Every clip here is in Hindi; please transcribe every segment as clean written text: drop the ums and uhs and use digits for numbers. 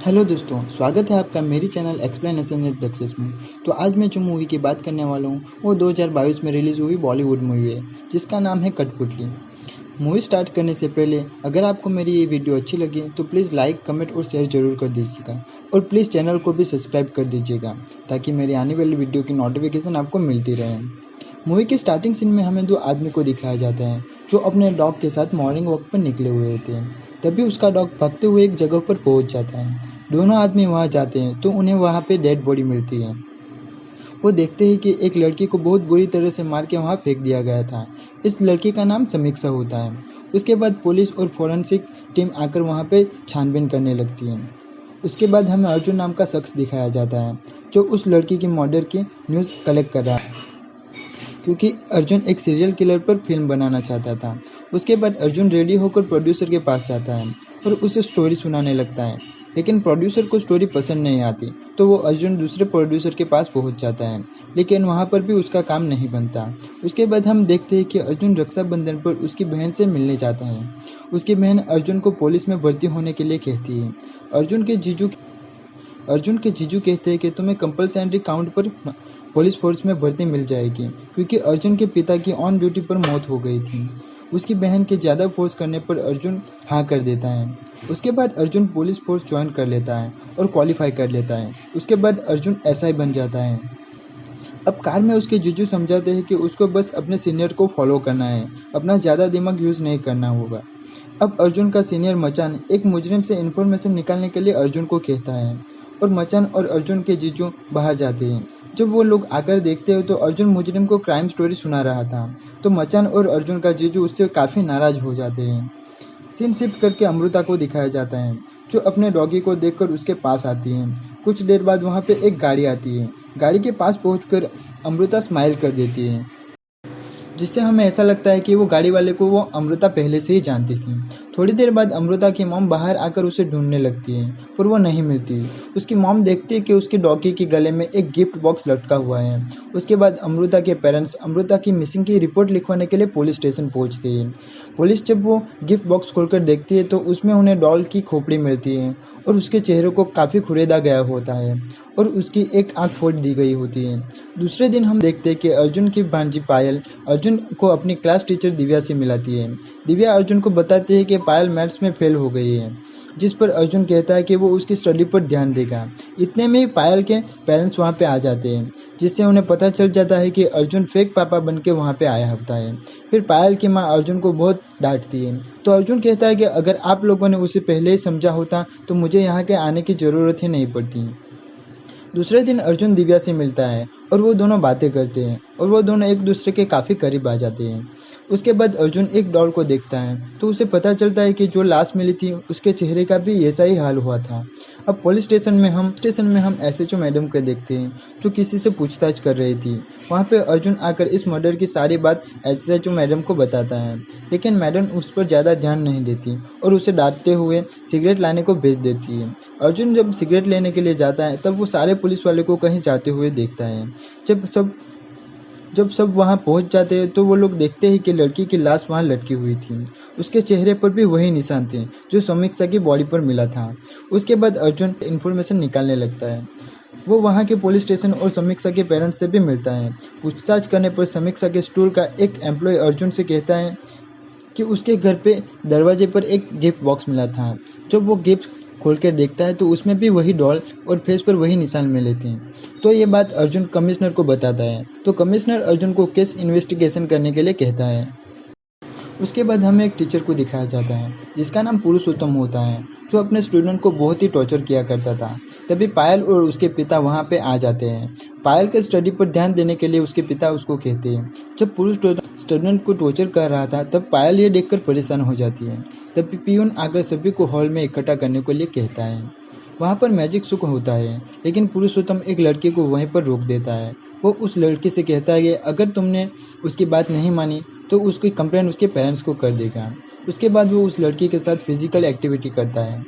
हेलो दोस्तों, स्वागत है आपका मेरी चैनल एक्सप्लेनेशन विद सक्सेस में। तो आज मैं जो मूवी की बात करने वाला हूँ वो 2022 में रिलीज़ हुई बॉलीवुड मूवी है जिसका नाम है कठपुतली। मूवी स्टार्ट करने से पहले अगर आपको मेरी ये वीडियो अच्छी लगी तो प्लीज़ लाइक, कमेंट और शेयर ज़रूर कर दीजिएगा और प्लीज़ चैनल को भी सब्सक्राइब कर दीजिएगा ताकि मेरी आने वाली वीडियो की नोटिफिकेशन आपको मिलती रहे। मूवी के स्टार्टिंग सीन में हमें दो आदमी को दिखाया जाता है जो अपने डॉग के साथ मॉर्निंग वॉक पर निकले हुए होते हैं। तभी उसका डॉग भागते हुए एक जगह पर पहुंच जाता है। दोनों आदमी वहां जाते हैं तो उन्हें वहां पे डेड बॉडी मिलती है। वो देखते हैं कि एक लड़की को बहुत बुरी तरह से मार के वहां फेंक दिया गया था। इस लड़की का नाम समीक्षा होता है। उसके बाद पुलिस और फोरेंसिक टीम आकर वहां पे छानबीन करने लगती है। उसके बाद हमें अर्जुन नाम का शख्स दिखाया जाता है जो उस लड़की की मर्डर की न्यूज़ कलेक्ट कर रहा है क्योंकि अर्जुन एक सीरियल किलर पर फिल्म बनाना चाहता था। उसके बाद अर्जुन रेडी होकर प्रोड्यूसर के पास जाता है और उसे स्टोरी सुनाने लगता है, लेकिन प्रोड्यूसर को स्टोरी पसंद नहीं आती तो वो अर्जुन दूसरे प्रोड्यूसर के पास पहुंच जाता है, लेकिन वहां पर भी उसका काम नहीं बनता। उसके बाद हम देखते हैं कि अर्जुन रक्षाबंधन पर उसकी बहन से मिलने जाता है। उसकी बहन अर्जुन को पुलिस में भर्ती होने के लिए कहती है। अर्जुन के जीजू कहते हैं कि तुम्हें कंपलसरी काउंट पर पुलिस फोर्स में भर्ती मिल जाएगी क्योंकि अर्जुन के पिता की ऑन ड्यूटी पर मौत हो गई थी। उसकी बहन के ज़्यादा फोर्स करने पर अर्जुन हाँ कर देता है। उसके बाद अर्जुन पुलिस फोर्स ज्वाइन कर लेता है और क्वालिफाई कर लेता है। उसके बाद अर्जुन एसआई बन जाता है। अब कार में उसके जीजू समझाते हैं कि उसको बस अपने सीनियर को फॉलो करना है, अपना ज़्यादा दिमाग यूज़ नहीं करना होगा। अब अर्जुन का सीनियर मचान एक मुजरिम से इन्फॉर्मेशन निकालने के लिए अर्जुन को कहता है और मचान और अर्जुन के जीजू बाहर जाते हैं। जब वो लोग आकर देखते हो तो अर्जुन मुजरिम को क्राइम स्टोरी सुना रहा था, तो मचान और अर्जुन का जीजू उससे काफ़ी नाराज़ हो जाते हैं। सीन शिफ्ट करके अमृता को दिखाया जाता है जो अपने डॉगी को देखकर उसके पास आती है। कुछ देर बाद वहाँ पे एक गाड़ी आती है। गाड़ी के पास पहुँचकर अमृता स्माइल कर देती है जिससे हमें ऐसा लगता है कि वो गाड़ी वाले को वो अमृता पहले से ही जानती थी। थोड़ी देर बाद अमृता की मॉम बाहर आकर उसे ढूंढने लगती है पर वो नहीं मिलती। उसकी मॉम देखती है कि उसके डॉगी के गले में एक गिफ्ट बॉक्स लटका हुआ है। उसके बाद अमृता के पेरेंट्स अमृता की मिसिंग की रिपोर्ट लिखवाने के लिए पुलिस स्टेशन पहुंचते हैं। पुलिस जब वो गिफ्ट बॉक्स खोलकर देखती है तो उसमें उन्हें डॉल की खोपड़ी मिलती है और उसके चेहरे को काफ़ी खुरेदा गया होता है और उसकी एक आंख फोड़ दी गई होती है। दूसरे दिन हम देखते हैं कि अर्जुन की भांजी पायल अर्जुन को अपनी क्लास टीचर दिव्या से मिलाती है। दिव्या अर्जुन को बताती है कि पायल मैथ्स में फेल हो गई है, जिस पर अर्जुन कहता है कि वो उसकी स्टडी पर ध्यान देगा। इतने में ही पायल के पेरेंट्स वहाँ पे आ जाते हैं, जिससे उन्हें पता चल जाता है कि अर्जुन फेक पापा बन के वहाँ पे आया होता है। फिर पायल की माँ अर्जुन को बहुत डांटती है, तो अर्जुन कहता है कि अगर आप लोगों ने उसे पहले ही समझा होता तो मुझे यहाँ के आने की ज़रूरत ही नहीं पड़ती। दूसरे दिन अर्जुन दिव्या से मिलता है और वो दोनों बातें करते हैं और वो दोनों एक दूसरे के काफ़ी करीब आ जाते हैं। उसके बाद अर्जुन एक डॉल को देखता है तो उसे पता चलता है कि जो लाश मिली थी उसके चेहरे का भी ऐसा ही हाल हुआ था। अब पुलिस स्टेशन में हम एसएचओ मैडम को देखते हैं जो किसी से पूछताछ कर रही थी। वहाँ पे अर्जुन आकर इस मर्डर की सारी बात एसएचओ मैडम को बताता है, लेकिन मैडम उस पर ज़्यादा ध्यान नहीं देती और उसे डांटते हुए सिगरेट लाने को भेज देती है। अर्जुन जब सिगरेट लेने के लिए जाता है तब वो सारे पुलिस वाले को कहीं जाते हुए देखता है। जब सब वहां पहुंच जाते हैं तो वो लोग देखते हैं कि लड़की की लाश वहां लटकी हुई थी। उसके चेहरे पर भी वही निशान थे जो समीक्षा की बॉडी पर मिला था। उसके बाद अर्जुन इन्फॉर्मेशन निकालने लगता है। वो वहाँ के पुलिस स्टेशन और समीक्षा के पेरेंट्स से भी मिलता है। पूछताछ करने पर समीक्षा के स्टोर का एक एम्प्लॉय अर्जुन से कहता है कि उसके घर पे दरवाजे पर एक गिफ्ट बॉक्स मिला था। जब वो गिफ्ट खोल कर देखता है तो उसमें भी वही डॉल और फेस पर वही निशान मिले थे। तो ये बात अर्जुन कमिश्नर को बताता है, तो कमिश्नर अर्जुन को केस इन्वेस्टिगेशन करने के लिए कहता है। उसके बाद हमें एक टीचर को दिखाया जाता है जिसका नाम पुरुषोत्तम होता है, जो अपने स्टूडेंट को बहुत ही टॉर्चर किया करता था। तभी पायल और उसके पिता वहाँ पे आ जाते हैं। पायल के स्टडी पर ध्यान देने के लिए उसके पिता उसको कहते हैं। जब पुरुष स्टूडेंट को टॉर्चर कर रहा था तब पायल ये देखकर परेशान हो जाती है। तभी पियून आकर सभी को हॉल में इकट्ठा करने के लिए कहता है। वहाँ पर मैजिक शो होता है, लेकिन पुरुषोत्तम एक लड़के को वहीं पर रोक देता है। वो उस लड़के से कहता है कि अगर तुमने उसकी बात नहीं मानी तो उसकी कंप्लेंट उसके पेरेंट्स को कर देगा। उसके बाद वो उस लड़की के साथ फिजिकल एक्टिविटी करता है।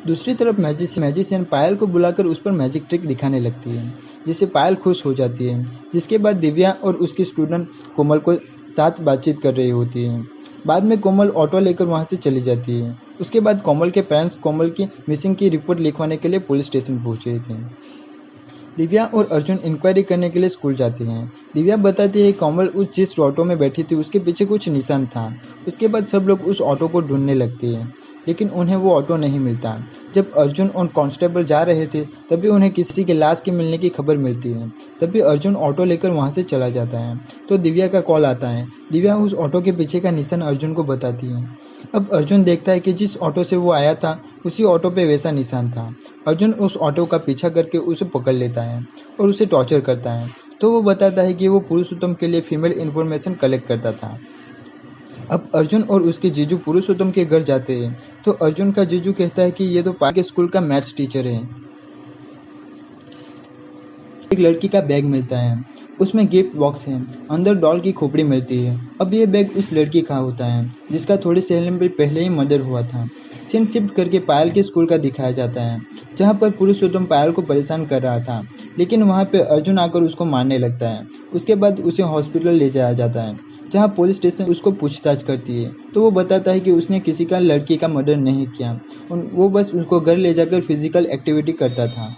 दूसरी तरफ मैजिशियन पायल को बुलाकर उस पर मैजिक ट्रिक दिखाने लगती है, जिससे पायल खुश हो जाती है। जिसके बाद दिव्या और उसकी स्टूडेंट कोमल को साथ बातचीत कर रही होती है। बाद में कोमल ऑटो लेकर वहाँ से चली जाती है। उसके बाद कोमल के पेरेंट्स कोमल की मिसिंग की रिपोर्ट लिखवाने के लिए पुलिस स्टेशन पहुंचे थे। दिव्या और अर्जुन इंक्वायरी करने के लिए स्कूल जाते हैं। दिव्या बताती है कोमल जिस ऑटो में बैठी थी उसके पीछे कुछ निशान था। उसके बाद सब लोग उस ऑटो को ढूंढने लगते हैं, लेकिन उन्हें वो ऑटो नहीं मिलता। जब अर्जुन और कांस्टेबल जा रहे थे तभी उन्हें किसी की लाश के मिलने की खबर मिलती है। तभी अर्जुन ऑटो लेकर वहाँ से चला जाता है तो दिव्या का कॉल आता है। दिव्या उस ऑटो के पीछे का निशान अर्जुन को बताती है। अब अर्जुन देखता है कि जिस ऑटो से वो आया था उसी ऑटो पे वैसा निशान था। अर्जुन उस ऑटो का पीछा करके उसे पकड़ लेता है और उसे टॉर्चर करता है। तो वो बताता है कि वो पुरुषोत्तम के लिए फीमेल इन्फॉर्मेशन कलेक्ट करता था। अब अर्जुन और उसके जीजू पुरुषोत्तम के घर जाते हैं तो अर्जुन का जीजू कहता है कि ये तो पार्क के स्कूल का मैथ्स टीचर है। एक लड़की का बैग मिलता है, उसमें गिफ्ट बॉक्स है, अंदर डॉल की खोपड़ी मिलती है। अब ये बैग उस लड़की का होता है जिसका थोड़ी सेकंड पहले ही मर्डर हुआ था। सीन शिफ्ट करके पायल के स्कूल का दिखाया जाता है जहाँ पर पुरुषोत्तम पायल को परेशान कर रहा था, लेकिन वहाँ पे अर्जुन आकर उसको मारने लगता है। उसके बाद उसे हॉस्पिटल ले जाया जाता है जहाँ पुलिस स्टेशन उसको पूछताछ करती है तो वो बताता है कि उसने किसी का लड़की का मर्डर नहीं किया, वो बस उसको घर ले जाकर फिजिकल एक्टिविटी करता था।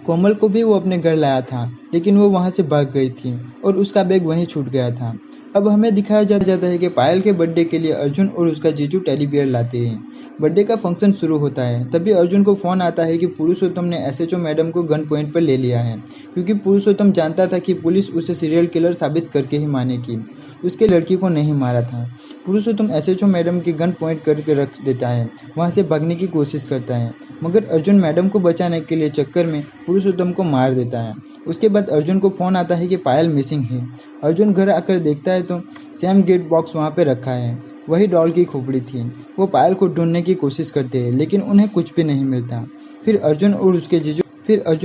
कोमल को भी वो अपने घर लाया था, लेकिन वो वहाँ से भाग गई थी और उसका बैग वहीं छूट गया था। अब हमें दिखाया जाता है कि पायल के बर्थडे के लिए अर्जुन और उसका जीजू टेडी बियर लाते हैं। बर्थडे का फंक्शन शुरू होता है तभी अर्जुन को फ़ोन आता है कि पुरुषोत्तम ने एसएचओ मैडम को गन पॉइंट पर ले लिया है, क्योंकि पुरुषोत्तम जानता था कि पुलिस उसे सीरियल किलर साबित करके ही मानेगी, उसके लड़की को नहीं मारा था। पुरुषोत्तम एसएचओ मैडम की गन पॉइंट करके रख देता है, वहाँ से भागने की कोशिश करता है, मगर अर्जुन मैडम को बचाने के लिए चक्कर में पुरुषोत्तम को मार देता है। उसके बाद अर्जुन को फ़ोन आता है कि पायल मिसिंग है। अर्जुन घर आकर देखता है तो सेम गिफ्ट बॉक्स वहाँ पे रखा है, वही डॉल की खोपड़ी थी। वो पायल को ढूंढने की कोशिश करते हैं लेकिन उन्हें कुछ भी नहीं मिलता। फिर अर्जुन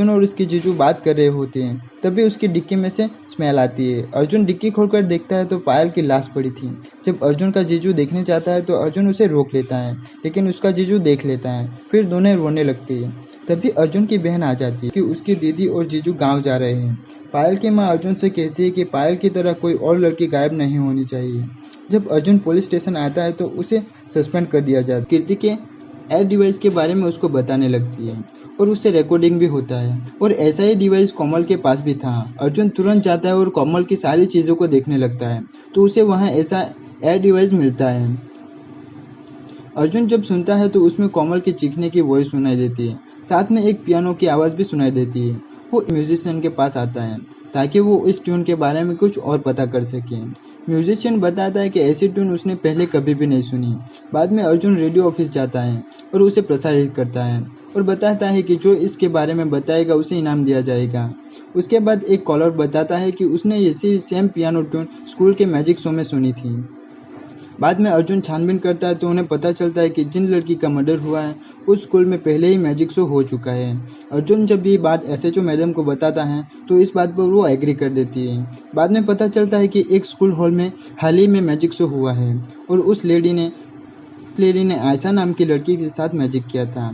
और उसके जीजू बात कर रहे होते हैं तभी उसकी डिक्की में से स्मेल आती है। अर्जुन डिक्की खोलकर देखता है तो पायल की लाश पड़ी थी। जब अर्जुन का जीजू देखने जाता है तो अर्जुन उसे रोक लेता है, लेकिन उसका जीजू देख लेता है। फिर दोनों रोने लगते हैं। तभी अर्जुन की बहन आ जाती है कि उसकी दीदी और जीजू गाँव जा रहे हैं। पायल की माँ अर्जुन से कहती है कि पायल की तरह कोई और लड़की गायब नहीं होनी चाहिए। जब अर्जुन पुलिस स्टेशन आता है तो उसे सस्पेंड कर दिया जाता है। कीर्ति के एड डिवाइस के बारे में उसको बताने लगती है और उससे रिकॉर्डिंग भी होता है, और ऐसा ही डिवाइस कोमल के पास भी था। अर्जुन तुरंत जाता है और कोमल की सारी चीज़ों को देखने लगता है तो उसे वहाँ ऐसा एड डिवाइस मिलता है। अर्जुन जब सुनता है तो उसमें कोमल के चीखने की वॉइस सुनाई देती है, साथ में एक पियानो की आवाज़ भी सुनाई देती है। वो म्यूजिशियन के पास आता है ताकि वो इस ट्यून के बारे में कुछ और पता कर सके। म्यूजिशियन बताता है कि ऐसी ट्यून उसने पहले कभी भी नहीं सुनी। बाद में अर्जुन रेडियो ऑफिस जाता है और उसे प्रसारित करता है और बताता है कि जो इसके बारे में बताएगा उसे इनाम दिया जाएगा। उसके बाद एक कॉलर बताता है कि उसने ऐसी सेम पियानो ट्यून स्कूल के मैजिक शो में सुनी थी। बाद में अर्जुन छानबीन करता है तो उन्हें पता चलता है कि जिन लड़की का मर्डर हुआ है उस स्कूल में पहले ही मैजिक शो हो चुका है। अर्जुन जब ये बात एसएचओ मैडम को बताता है तो इस बात पर वो एग्री कर देती है। बाद में पता चलता है कि एक स्कूल हॉल में हाल ही में मैजिक शो हुआ है और उस लेडी ने आयशा नाम की लड़की के साथ मैजिक किया था।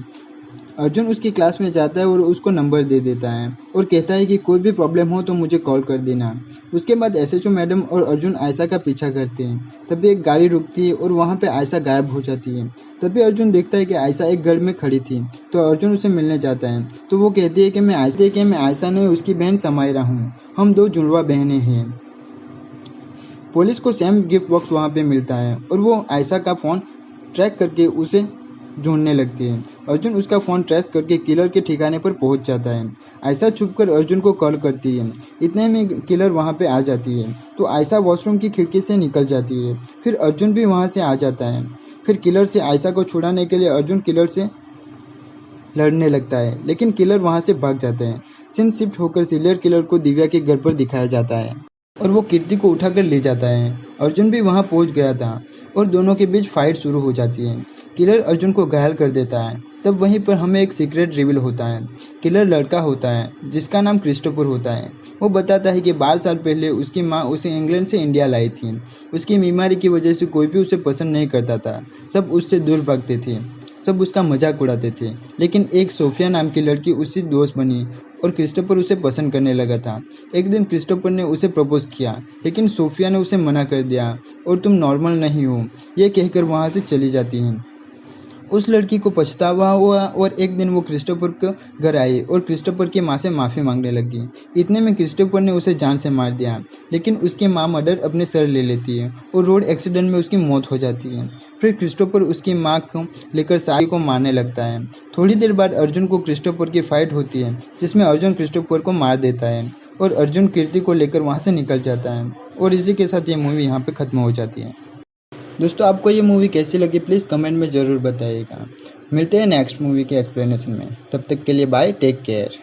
अर्जुन उसकी क्लास में जाता है और उसको नंबर दे देता है और कहता है कि कोई भी प्रॉब्लम हो तो मुझे कॉल कर देना। उसके बाद एसएचओ मैडम और अर्जुन आयशा का पीछा करते हैं। तभी एक गाड़ी रुकती है और वहाँ पे आयशा गायब हो जाती है। तभी अर्जुन देखता है कि आयशा एक घर में खड़ी थी तो अर्जुन उसे मिलने जाता है तो वो कहती है कि मैं आयशा नहीं, उसकी बहन समायरा हूँ, हम दो जुड़वा बहनें हैं। पुलिस को सेम गिफ्ट बॉक्स वहाँ पे मिलता है और वो आयशा का फ़ोन ट्रैक करके उसे ढूंढने लगती है। अर्जुन उसका फ़ोन ट्रेस करके किलर के ठिकाने पर पहुंच जाता है। आयशा छुपकर अर्जुन को कॉल करती है। इतने में किलर वहां पे आ जाती है तो आयशा वॉशरूम की खिड़की से निकल जाती है। फिर अर्जुन भी वहां से आ जाता है। फिर किलर से आयशा को छुड़ाने के लिए अर्जुन किलर से लड़ने लगता है, लेकिन किलर वहां से भाग जाता है। सीन शिफ्ट होकर सीरियल किलर को दिव्या के घर पर दिखाया जाता है और वो कीर्ति को उठाकर ले जाता है। अर्जुन भी वहां पहुंच गया था और दोनों के बीच फाइट शुरू हो जाती है। किलर अर्जुन को घायल कर देता है। तब वहीं पर हमें एक सीक्रेट रिवील होता है। किलर लड़का होता है जिसका नाम क्रिस्टोफर होता है। वो बताता है कि 12 साल पहले उसकी माँ उसे इंग्लैंड से इंडिया लाई थी। उसकी बीमारी की वजह से कोई भी उसे पसंद नहीं करता था, सब उससे दूर भागते थे, सब उसका मजाक उड़ाते थे। लेकिन एक सोफिया नाम की लड़की उससे दोस्त बनी और क्रिस्टोफर उसे पसंद करने लगा था। एक दिन क्रिस्टोफर ने उसे प्रपोज किया, लेकिन सोफिया ने उसे मना कर दिया और तुम नॉर्मल नहीं हो ये कहकर वहाँ से चली जाती हैं। उस लड़की को पछतावा हुआ और एक दिन वो क्रिस्टोफर के घर आई और क्रिस्टोफर की माँ से माफ़ी मांगने लगी। इतने में क्रिस्टोफर ने उसे जान से मार दिया, लेकिन उसकी माँ मर्डर अपने सर ले लेती है और रोड एक्सीडेंट में उसकी मौत हो जाती है। फिर क्रिस्टोफर उसकी माँ को लेकर सारी को मारने लगता है। थोड़ी देर बाद अर्जुन को क्रिस्टोफर की फाइट होती है, जिसमें अर्जुन क्रिस्टोफर को मार देता है और अर्जुन कीर्ति को लेकर वहाँ से निकल जाता है। और इसी के साथ ये मूवी यहाँ पे ख़त्म हो जाती है। दोस्तों, आपको ये मूवी कैसी लगी प्लीज़ कमेंट में ज़रूर बताइएगा। मिलते हैं नेक्स्ट मूवी के एक्सप्लेनेशन में। तब तक के लिए बाय, टेक केयर।